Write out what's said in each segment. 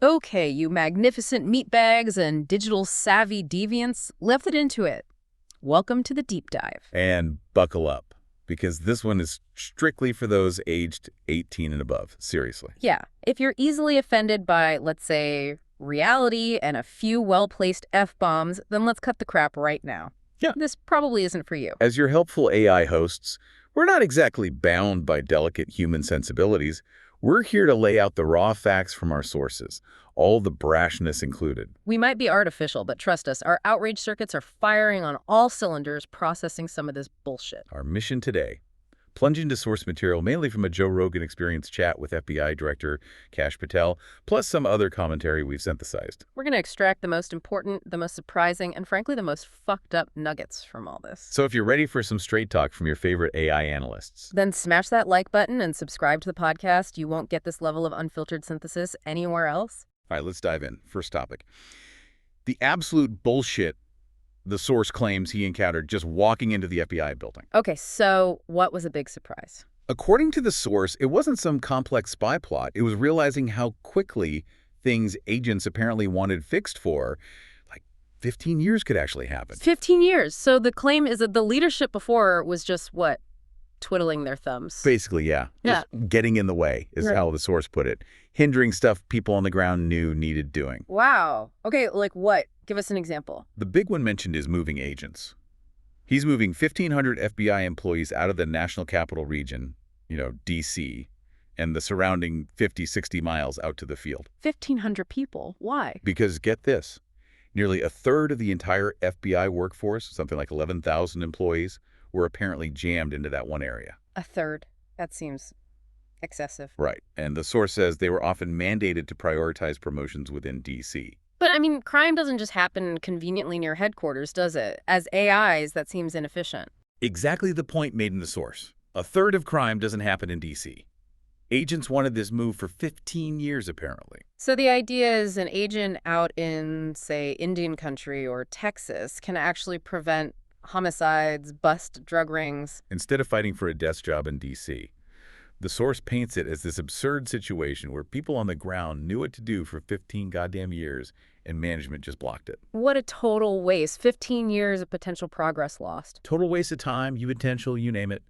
Okay, you magnificent meatbags and digital savvy deviants, let's get into it. Welcome to the deep dive. And buckle up, because this one is strictly for those aged 18 and above. Seriously. Yeah, if you're easily offended by, let's say, reality and a few well-placed F-bombs, then let's cut the crap right now. Yeah. This probably isn't for you. As your helpful AI hosts, we're not exactly bound by delicate human sensibilities. We're here to lay out the raw facts from our sources, all the brashness included. We might be artificial, but trust us, our outrage circuits are firing on all cylinders, processing some of this bullshit. Our mission today: plunge into source material mainly from a Joe Rogan Experience chat with FBI Director Kash Patel, plus some other commentary we've synthesized. We're going to extract the most important, the most surprising, and frankly, the most fucked up nuggets from all this. So if you're ready for some straight talk from your favorite AI analysts, Then smash that like button and subscribe to the podcast. You won't get this level of unfiltered synthesis anywhere else. all right, let's dive in. First topic. The absolute bullshit the source claims he encountered just walking into the FBI building. Okay, so what was a big surprise? According to the source, it wasn't some complex spy plot. It was realizing how quickly things agents apparently wanted fixed for, like 15 years could actually happen. 15 years. So the claim is that the leadership before was just, what, twiddling their thumbs? Basically, yeah. Yeah. Just getting in the way is Right. how the source put it. Hindering stuff people on the ground knew needed doing. Wow. Okay, like what? Give us an example. The big one mentioned is moving agents. He's moving 1,500 FBI employees out of the National Capital Region, D.C., and the surrounding 50, 60 miles out to the field. 1,500 people. Why? Because, get this, nearly a third of the entire FBI workforce, something like 11,000 employees, were apparently jammed into that one area. A third. That seems excessive. Right. And the source says they were often mandated to prioritize promotions within D.C. But, I mean, crime doesn't just happen conveniently near headquarters, does it? As AIs, that seems inefficient. Exactly the point made in the source. A third of crime doesn't happen in D.C. Agents wanted this move for 15 years, apparently. So the idea is an agent out in, say, Indian country or Texas can actually prevent homicides, bust drug rings. Instead of fighting for a desk job in D.C., the source paints it as this absurd situation where people on the ground knew what to do for 15 goddamn years and management just blocked it. What a total waste. 15 years of potential progress lost. Total waste of time, potential, you name it.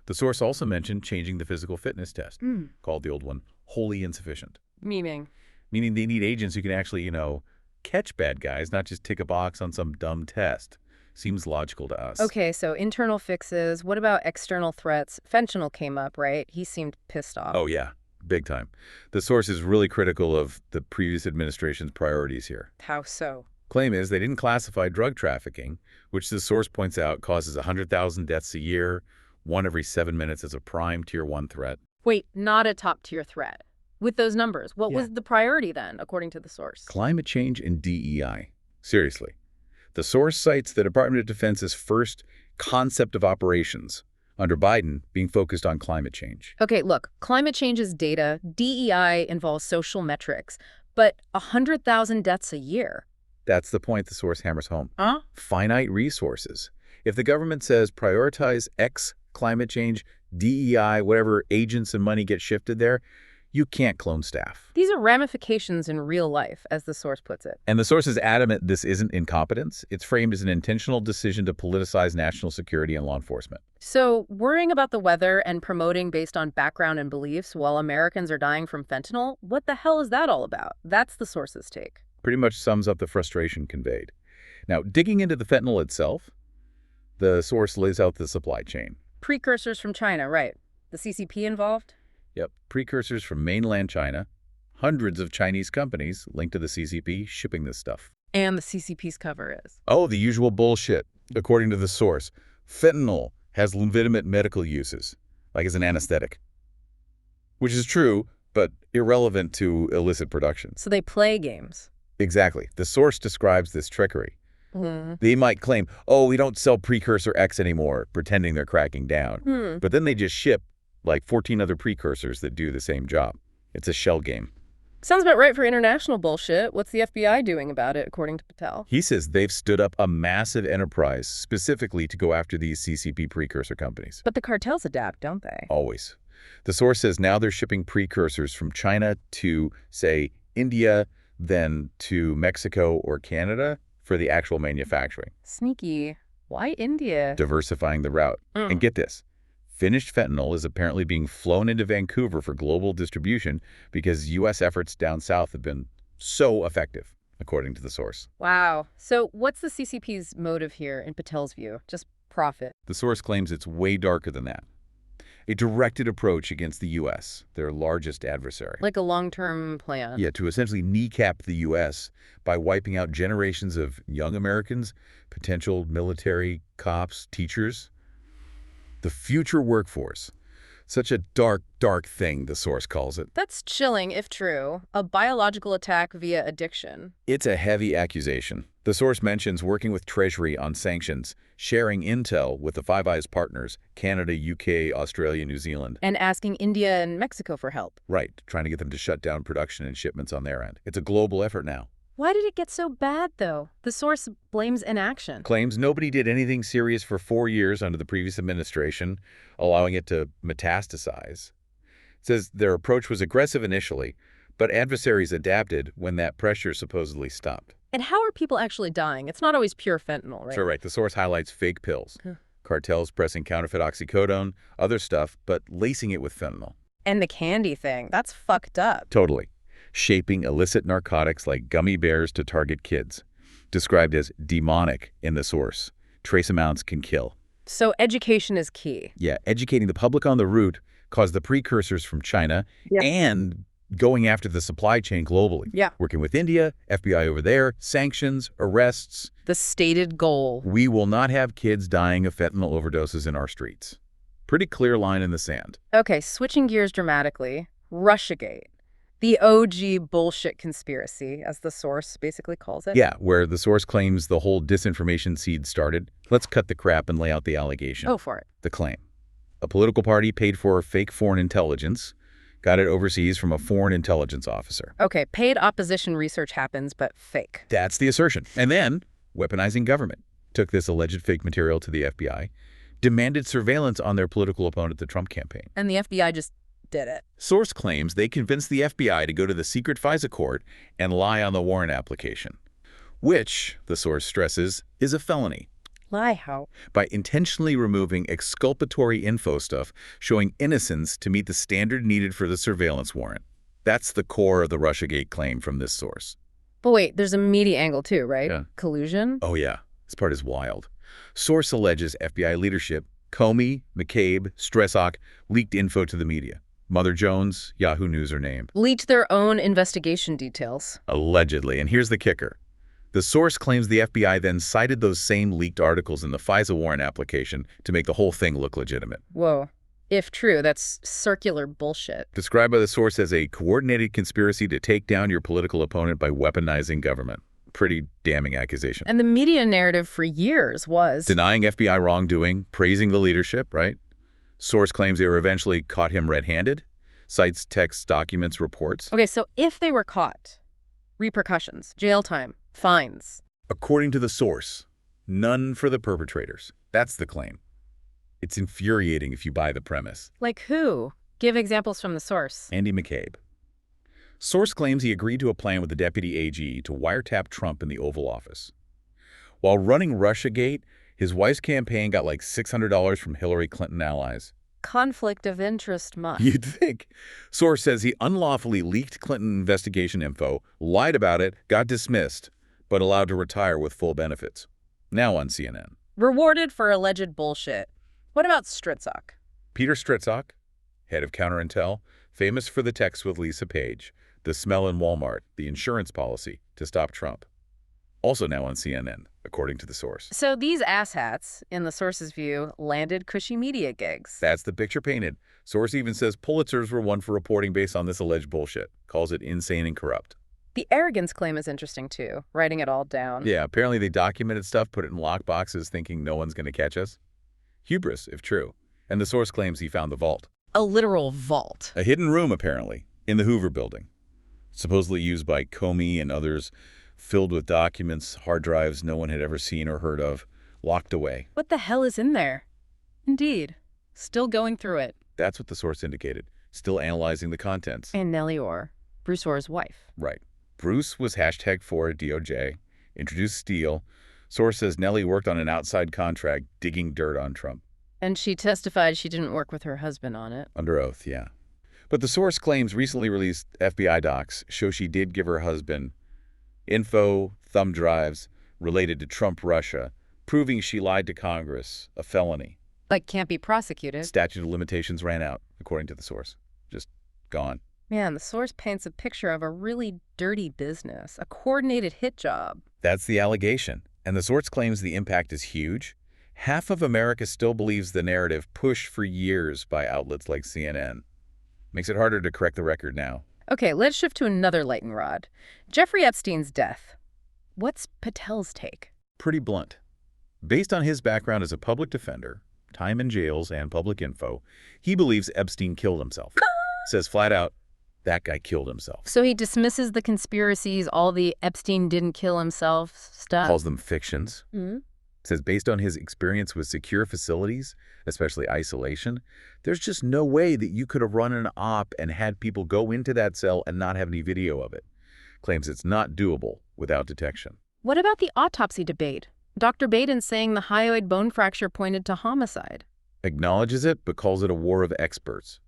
The source also mentioned changing the physical fitness test, called the old one wholly insufficient. Meaning They need agents who can actually, catch bad guys, not just tick a box on some dumb test. Seems logical to us. Okay, so internal fixes. What about external threats? Fentanyl came up, right? He seemed pissed off. Oh, yeah. Big time. The source is really critical of the previous administration's priorities here. How so? Claim is they didn't classify drug trafficking, which the source points out causes 100,000 deaths a year, 1 every 7 minutes as a prime Tier 1 threat. Wait, not a top-tier threat. With those numbers, what Yeah. was the priority then, according to the source? Climate change and DEI. Seriously. The source cites the Department of Defense's first concept of operations, under Biden, being focused on climate change. Okay, look, climate change is data. DEI involves social metrics. But 100,000 deaths a year. That's the point the source hammers home. Huh? Finite resources. If the government says prioritize X, climate change, DEI, whatever agents and money get shifted there, you can't clone staff. These are ramifications in real life, as the source puts it. And the source is adamant this isn't incompetence. It's framed as an intentional decision to politicize national security and law enforcement. So, worrying about the weather and promoting based on background and beliefs while Americans are dying from fentanyl, what the hell is that all about? That's the source's take. Pretty much sums up the frustration conveyed. Now, digging into the fentanyl itself, the source lays out the supply chain. Precursors from China, right. The CCP involved? Yep, precursors from mainland China, hundreds of Chinese companies linked to the CCP shipping this stuff. And the CCP's cover is. Oh, the usual bullshit. According to the source, fentanyl has legitimate medical uses, like as an anesthetic. Which is true, but irrelevant to illicit production. So they play games. Exactly. The source describes this trickery. Hmm. They might claim, oh, we don't sell precursor X anymore, pretending they're cracking down. But then they just ship like 14 other precursors that do the same job. It's a shell game. Sounds about right for international bullshit. What's the FBI doing about it, according to Patel? He says they've stood up a massive enterprise specifically to go after these CCP precursor companies. But the cartels adapt, don't they? Always. The source says now they're shipping precursors from China to, say, India, then to Mexico or Canada for the actual manufacturing, Sneaky. Why India? diversifying the route. And get this, finished fentanyl is apparently being flown into Vancouver for global distribution because U.S. efforts down south have been so effective, according to the source. Wow. So what's the CCP's motive here in Patel's view? Just profit. The source claims it's way darker than that. A directed approach against the U.S., their largest adversary. Like a long-term plan. Yeah, to essentially kneecap the U.S. by wiping out generations of young Americans, potential military, cops, teachers. The future workforce. Such a dark, dark thing, the source calls it. That's chilling, if true. A biological attack via addiction. It's a heavy accusation. The source mentions working with Treasury on sanctions, sharing intel with the Five Eyes partners, Canada, UK, Australia, New Zealand. And asking India and Mexico for help. Right, trying to get them to shut down production and shipments on their end. It's a global effort now. Why did it get so bad, though? The source blames inaction. Claims nobody did anything serious for 4 years under the previous administration, allowing it to metastasize. It says their approach was aggressive initially, but adversaries adapted when that pressure supposedly stopped. And how are people actually dying? It's not always pure fentanyl, right? Sure, right. The source highlights fake pills, Huh. cartels pressing counterfeit oxycodone, other stuff, but lacing it with fentanyl. And the candy thing, that's fucked up. Totally. Shaping illicit narcotics like gummy bears to target kids. Described as demonic in the source. Trace amounts can kill. So education is key. Yeah, educating the public on the route caused the precursors from China and going after the supply chain globally. Yeah. Working with India, FBI over there, sanctions, arrests. The stated goal. We will not have kids dying of fentanyl overdoses in our streets. Pretty clear line in the sand. Okay, switching gears dramatically. Russiagate. The OG bullshit conspiracy, as the source basically calls it. Yeah, where the source claims the whole disinformation seed started. Let's cut the crap and lay out the allegation. Oh, for it. The claim. A political party paid for fake foreign intelligence, got it overseas from a foreign intelligence officer. Okay, paid opposition research happens, but fake. That's the assertion. And then, weaponizing government. Took this alleged fake material to the FBI, demanded surveillance on their political opponent, the Trump campaign. And the FBI just did it. Source claims they convinced the FBI to go to the secret FISA court and lie on the warrant application, which, the source stresses, is a felony. Lie how? By intentionally removing exculpatory info stuff showing innocence to meet the standard needed for the surveillance warrant. That's the core of the Russiagate claim from this source. But wait, there's a media angle too, right? Yeah. Collusion? Oh yeah, this part is wild. Source alleges FBI leadership, Comey, McCabe, Stressock, leaked info to the media. Mother Jones, Yahoo News are named. Leaked their own investigation details. Allegedly, and here's the kicker. The source claims the FBI then cited those same leaked articles in the FISA warrant application to make the whole thing look legitimate. Whoa. If true, that's circular bullshit. Described by the source as a coordinated conspiracy to take down your political opponent by weaponizing government. Pretty damning accusation. And the media narrative for years was... Denying FBI wrongdoing, praising the leadership, right? Source claims they were eventually caught him red-handed. Cites texts, documents, reports. Okay, so if they were caught, repercussions, jail time, fines. According to the source, none for the perpetrators. That's the claim. It's infuriating if you buy the premise. Like who? Give examples from the source. Andy McCabe. Source claims he agreed to a plan with the deputy AG to wiretap Trump in the Oval Office. While running Russiagate, his wife's campaign got like $600 from Hillary Clinton allies. Conflict of interest must. You'd think. Source says he unlawfully leaked Clinton investigation info, lied about it, got dismissed, but allowed to retire with full benefits. Now on CNN. Rewarded for alleged bullshit. What about Stritzock? Peter Stritzock, head of counterintel, famous for the text with Lisa Page, the smell in Walmart, the insurance policy to stop Trump. Also now on CNN, according to the source. So these asshats, in the source's view, landed cushy media gigs. That's the picture painted. Source even says Pulitzers were won for reporting based on this alleged bullshit. Calls it insane and corrupt. The arrogance claim is interesting, too, writing it all down. Yeah, apparently they documented stuff, put it in lockboxes, thinking no one's going to catch us. Hubris, if true. And the source claims he found the vault. A literal vault. A hidden room, apparently, in the Hoover building. Supposedly used by Comey and others, filled with documents, hard drives no one had ever seen or heard of, locked away. What the hell is in there? Indeed. Still going through it. That's what the source indicated. Still analyzing the contents. And Nellie Orr. Bruce Orr's wife. Right. Bruce was #4 at DOJ, introduced Steele. Source says Nellie worked on an outside contract digging dirt on Trump. And she testified she didn't work with her husband on it. Under oath, yeah. But the source claims recently released FBI docs show she did give her husband info, thumb drives related to Trump-Russia, proving she lied to Congress, a felony. Like, can't be prosecuted. Statute of limitations ran out, according to the source. Just gone. Man, the source paints a picture of a really dirty business, a coordinated hit job. That's the allegation. And the source claims the impact is huge. Half of America still believes the narrative pushed for years by outlets like CNN. Makes it harder to correct the record now. Okay, let's shift to another lightning rod. Jeffrey Epstein's death. What's Patel's take? Pretty blunt. Based on his background as a public defender, time in jails, and public info, he believes Epstein killed himself. Says flat out, that guy killed himself. So he dismisses the conspiracies, all the Epstein didn't kill himself stuff. Calls them fictions. Mm-hmm. Says based on his experience with secure facilities, especially isolation, there's just no way that you could have run an op and had people go into that cell and not have any video of it. Claims it's not doable without detection. What about the autopsy debate? Dr. Baden saying the hyoid bone fracture pointed to homicide. Acknowledges it, but calls it a war of experts.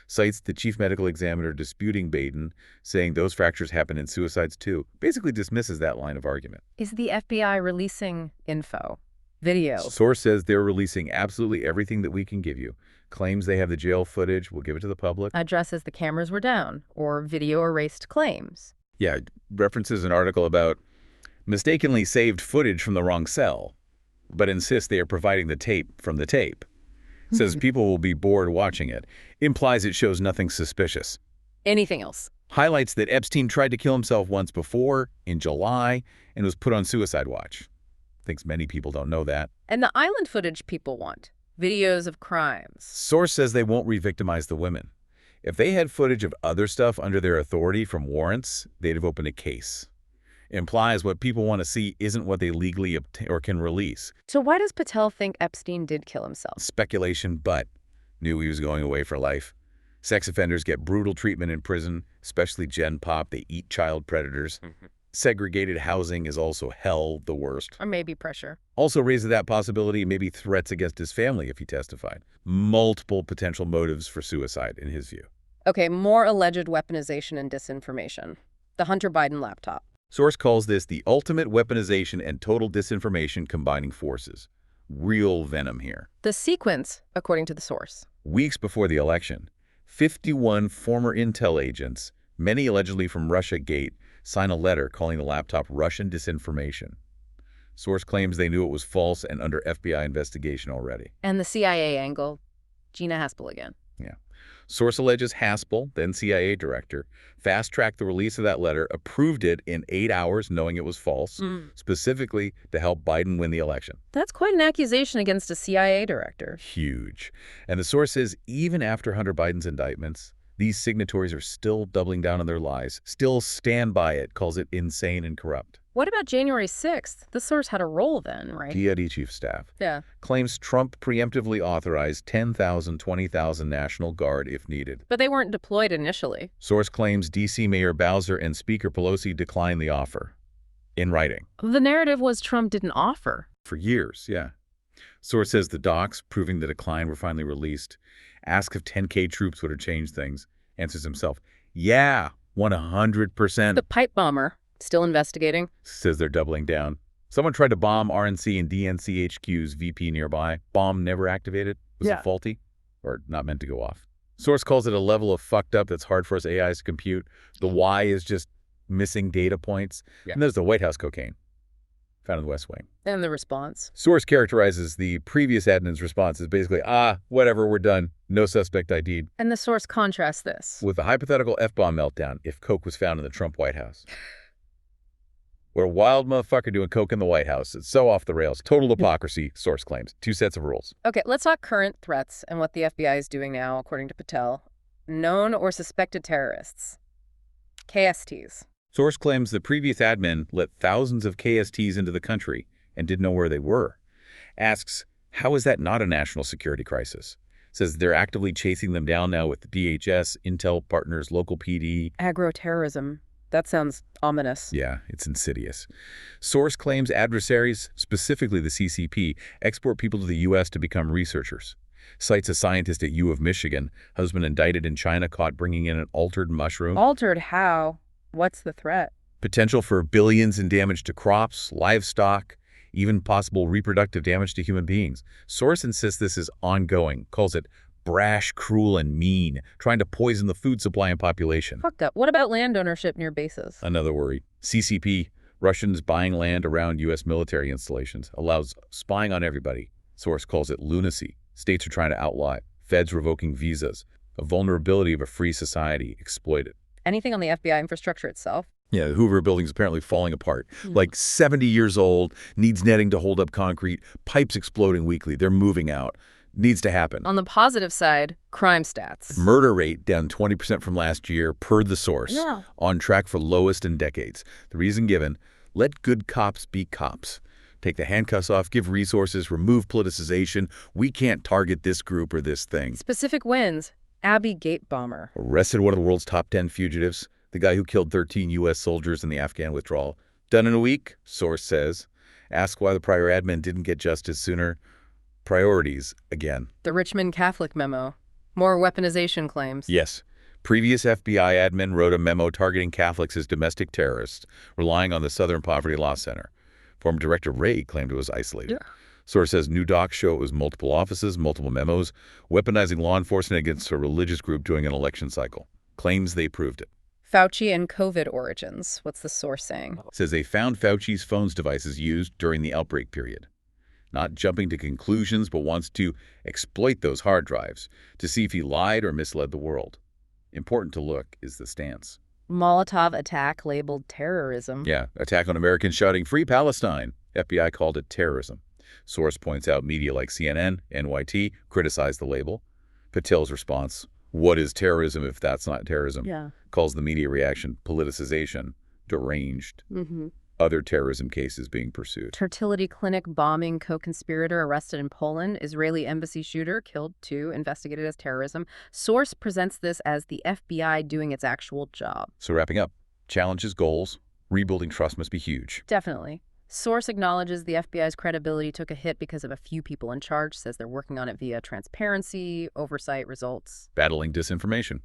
Cites the chief medical examiner disputing Baden, saying those fractures happen in suicides too. Basically dismisses that line of argument. Is the FBI releasing info? Video? Source says they're releasing absolutely everything that we can give you. Claims they have the jail footage. We'll give it to the public. Addresses the cameras were down, or video erased claims. Yeah, references an article about mistakenly saved footage from the wrong cell, but insists they are providing the tape from the tape. Says people will be bored watching it. Implies it shows nothing suspicious. Anything else? Highlights that Epstein tried to kill himself once before, in July, and was put on suicide watch. Thinks many people don't know that. And the island footage people want. Videos of crimes. Source says they won't re-victimize the women. If they had footage of other stuff under their authority from warrants, they'd have opened a case. Implies what people want to see isn't what they legally obtain or can release. So why does Patel think Epstein did kill himself? Speculation, but knew he was going away for life. Sex offenders get brutal treatment in prison, especially Gen Pop. They eat child predators. Segregated housing is also hell, the worst. Or maybe pressure. Also raises that possibility, maybe threats against his family if he testified. Multiple potential motives for suicide, in his view. Okay, more alleged weaponization and disinformation. The Hunter Biden laptop. Source calls this the ultimate weaponization and total disinformation combining forces. Real venom here. The sequence, according to the source. Weeks before the election, 51 former intel agents, many allegedly from Russiagate, sign a letter calling the laptop Russian disinformation. Source claims they knew it was false and under FBI investigation already. And the CIA angle, Gina Haspel again. Yeah. Source alleges Haspel, then CIA director, fast-tracked the release of that letter, approved it in 8 hours knowing it was false, specifically to help Biden win the election. That's quite an accusation against a CIA director. Huge. And the source says even after Hunter Biden's indictments, these signatories are still doubling down on their lies, still stand by it, calls it insane and corrupt. What about January 6th? The source had a role then, right? DoD chief staff. Yeah. Claims Trump preemptively authorized 10,000, 20,000 National Guard if needed. But they weren't deployed initially. Source claims D.C. Mayor Bowser and Speaker Pelosi declined the offer. In writing. The narrative was Trump didn't offer. For years, yeah. Source says the docs, proving the decline, were finally released. Asks if 10K troops would have changed things. Answers himself, yeah, 100%. The pipe bomber, still investigating. Says they're doubling down. Someone tried to bomb RNC and DNC HQ's VP nearby. Bomb never activated. Was it faulty? Or not meant to go off? Source calls it a level of fucked up that's hard for us AIs to compute. The why is just missing data points. Yeah. And there's the White House cocaine found in the West Wing. And the response. Source characterizes the previous admin's response as basically, whatever, we're done. No suspect ID'd. And the source contrasts this with a hypothetical F-bomb meltdown if coke was found in the Trump White House. What a wild motherfucker doing coke in the White House. It's so off the rails. Total hypocrisy, source claims. 2 sets of rules. Okay, let's talk current threats and what the FBI is doing now, according to Patel. Known or suspected terrorists. KSTs. Source claims the previous admin let thousands of KSTs into the country and didn't know where they were. Asks, how is that not a national security crisis? Says they're actively chasing them down now with the DHS, Intel partners, local PD. Agroterrorism. That sounds ominous. Yeah, it's insidious. Source claims adversaries, specifically the CCP, export people to the U.S. to become researchers. Cites a scientist at U of Michigan, husband indicted in China, caught bringing in an altered mushroom. Altered how? What's the threat? Potential for billions in damage to crops, livestock, even possible reproductive damage to human beings. Source insists this is ongoing, calls it brash, cruel, and mean, trying to poison the food supply and population. Fucked up. What about land ownership near bases? Another worry. CCP, Russians buying land around U.S. military installations, allows spying on everybody. Source calls it lunacy. States are trying to outlaw it. Feds revoking visas. A vulnerability of a free society exploited. Anything on the FBI infrastructure itself? Yeah, the Hoover building's apparently falling apart. Like 70 years old, needs netting to hold up concrete, pipes exploding weekly. They're moving out. Needs to happen. On the positive side, crime stats. Murder rate down 20% from last year per the source. Yeah. On track for lowest in decades. The reason given, let good cops be cops. Take the handcuffs off, give resources, remove politicization. We can't target this group or this thing. Specific wins. Abbey Gate bomber. Arrested one of the world's top 10 fugitives, the guy who killed 13 U.S. soldiers in the Afghan withdrawal. Done in a week, source says. Ask why the prior admin didn't get justice sooner. Priorities, again. The Richmond Catholic memo. More weaponization claims. Yes. Previous FBI admin wrote a memo targeting Catholics as domestic terrorists, relying on the Southern Poverty Law Center. Former Director Ray claimed it was isolated. Yeah. Source says new docs show it was multiple offices, multiple memos, weaponizing law enforcement against a religious group during an election cycle. Claims they proved it. Fauci and COVID origins. What's the source saying? Says they found Fauci's phone's devices used during the outbreak period. Not jumping to conclusions, but wants to exploit those hard drives to see if he lied or misled the world. Important to look is the stance. Molotov attack labeled terrorism. Yeah, attack on Americans shouting, "Free Palestine." FBI called it terrorism. Source points out media like CNN, NYT criticized the label. Patel's response, what is terrorism if that's not terrorism? Yeah. Calls the media reaction politicization, deranged. Other terrorism cases being pursued. Fertility clinic bombing co-conspirator arrested in Poland. Israeli embassy shooter killed 2, investigated as terrorism. Source presents this as the FBI doing its actual job. So wrapping up, challenges, goals, rebuilding trust must be huge. Definitely. Source acknowledges the FBI's credibility took a hit because of a few people in charge, says they're working on it via transparency, oversight, results. Battling disinformation.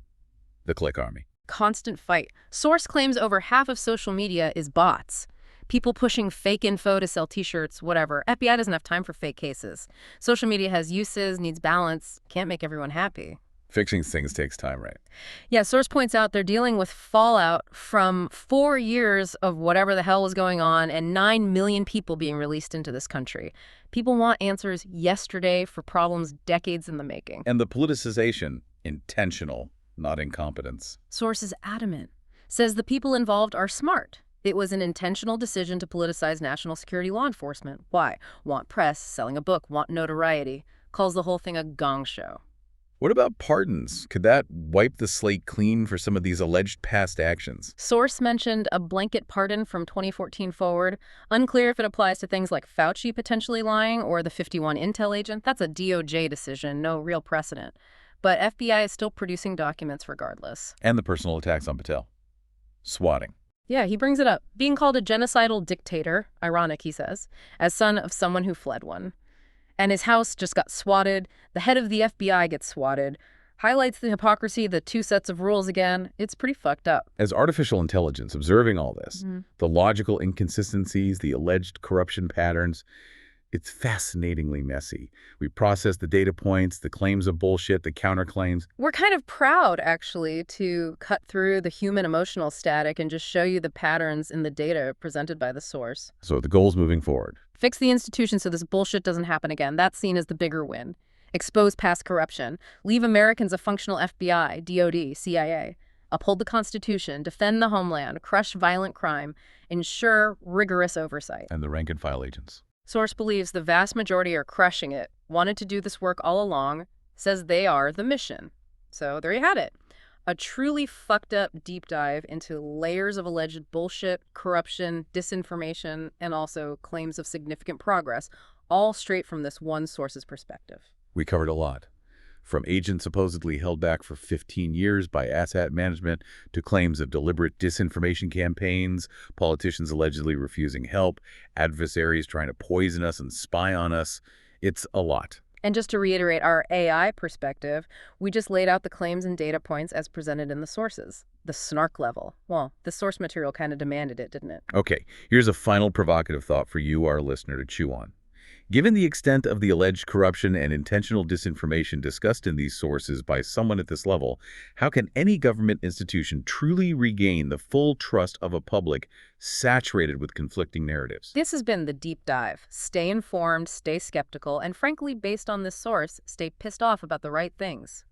The click army. Constant fight. Source claims over half of social media is bots. People pushing fake info to sell t-shirts, whatever. FBI doesn't have time for fake cases. Social media has uses, needs balance, can't make everyone happy. Fixing things takes time, right? Yeah, Source points out they're dealing with fallout from 4 years of whatever the hell was going on and 9 million people being released into this country. People want answers yesterday for problems decades in the making. And the politicization, intentional, not incompetence. Source is adamant. Says the people involved are smart. It was an intentional decision to politicize national security law enforcement. Why? Want press, selling a book, want notoriety. Calls the whole thing a gong show. What about pardons? Could that wipe the slate clean for some of these alleged past actions? Source mentioned a blanket pardon from 2014 forward. Unclear if it applies to things like Fauci potentially lying or the 51 Intel agent. That's a DOJ decision, no real precedent. But FBI is still producing documents regardless. And the personal attacks on Patel. Swatting. Yeah, he brings it up. Being called a genocidal dictator, ironic, he says, as son of someone who fled one. And his house just got swatted. The head of the FBI gets swatted. Highlights the hypocrisy, the 2 sets of rules again. It's pretty fucked up. As artificial intelligence observing all this, the logical inconsistencies, the alleged corruption patterns, it's fascinatingly messy. We process the data points, the claims of bullshit, the counterclaims. We're kind of proud, actually, to cut through the human emotional static and just show you the patterns in the data presented by the source. So the goals moving forward. Fix the institution so this bullshit doesn't happen again. That's seen as the bigger win. Expose past corruption. Leave Americans a functional FBI, DOD, CIA. Uphold the Constitution. Defend the homeland. Crush violent crime. Ensure rigorous oversight. And the rank and file agents. Source believes the vast majority are crushing it, wanted to do this work all along, says they are the mission. So there you had it. A truly fucked up deep dive into layers of alleged bullshit, corruption, disinformation, and also claims of significant progress, all straight from this one source's perspective. We covered a lot. from agents supposedly held back for 15 years by asset management to claims of deliberate disinformation campaigns, politicians allegedly refusing help, adversaries trying to poison us and spy on us. It's a lot. And just to reiterate our AI perspective, we just laid out the claims and data points as presented in the sources. The snark level. Well, the source material kind of demanded it, didn't it? Okay, here's a final provocative thought for you, our listener, to chew on. Given the extent of the alleged corruption and intentional disinformation discussed in these sources by someone at this level, how can any government institution truly regain the full trust of a public saturated with conflicting narratives? This has been the deep dive. Stay informed, stay skeptical, and frankly, based on this source, stay pissed off about the right things.